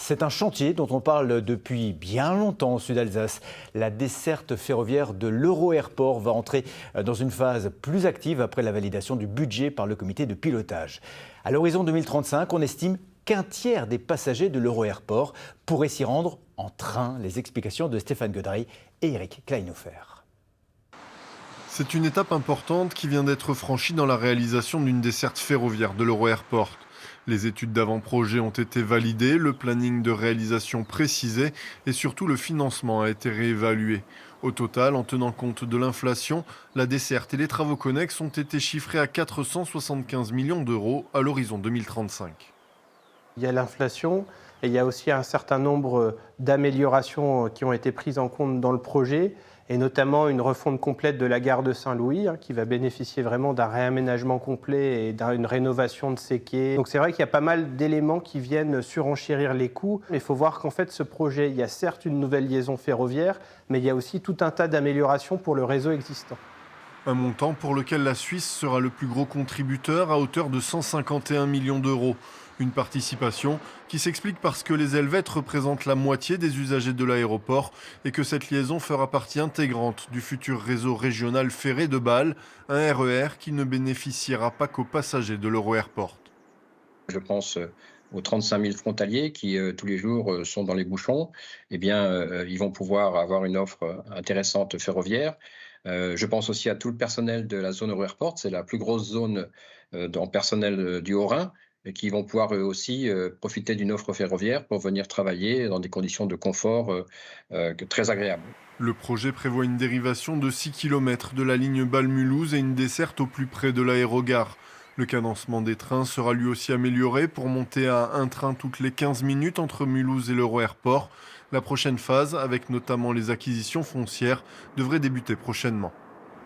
C'est un chantier dont on parle depuis bien longtemps au sud d'Alsace. La desserte ferroviaire de l'Euro-Airport va entrer dans une phase plus active après la validation du budget par le comité de pilotage. À l'horizon 2035, on estime qu'un tiers des passagers de l'Euro-Airport pourraient s'y rendre en train. Les explications de Stéphane Godry et Eric Kleinhofer. C'est une étape importante qui vient d'être franchie dans la réalisation d'une desserte ferroviaire de l'Euro-Airport. Les études d'avant-projet ont été validées, le planning de réalisation précisé et surtout le financement a été réévalué. Au total, en tenant compte de l'inflation, la desserte et les travaux connexes ont été chiffrés à 475 millions d'euros à l'horizon 2035. Il y a l'inflation et il y a aussi un certain nombre d'améliorations qui ont été prises en compte dans le projet, et notamment une refonte complète de la gare de Saint-Louis qui va bénéficier vraiment d'un réaménagement complet et d'une rénovation de ses quais. Donc c'est vrai qu'il y a pas mal d'éléments qui viennent surenchérir les coûts. Mais il faut voir qu'en fait ce projet, il y a certes une nouvelle liaison ferroviaire, mais il y a aussi tout un tas d'améliorations pour le réseau existant. Un montant pour lequel la Suisse sera le plus gros contributeur à hauteur de 151 millions d'euros. Une participation qui s'explique parce que les Helvètes représentent la moitié des usagers de l'aéroport et que cette liaison fera partie intégrante du futur réseau régional ferré de Bâle, un RER qui ne bénéficiera pas qu'aux passagers de l'Euro-Airport. Je pense aux 35 000 frontaliers qui, tous les jours, sont dans les bouchons. Eh bien, ils vont pouvoir avoir une offre intéressante ferroviaire. Je pense aussi à tout le personnel de la zone Euro-Airport. C'est la plus grosse zone en personnel du Haut-Rhin, et qui vont pouvoir eux aussi profiter d'une offre ferroviaire pour venir travailler dans des conditions de confort très agréables. Le projet prévoit une dérivation de 6 km de la ligne Bâle-Mulhouse et une desserte au plus près de l'aérogare. Le cadencement des trains sera lui aussi amélioré pour monter à un train toutes les 15 minutes entre Mulhouse et l'Euro-Airport. La prochaine phase, avec notamment les acquisitions foncières, devrait débuter prochainement.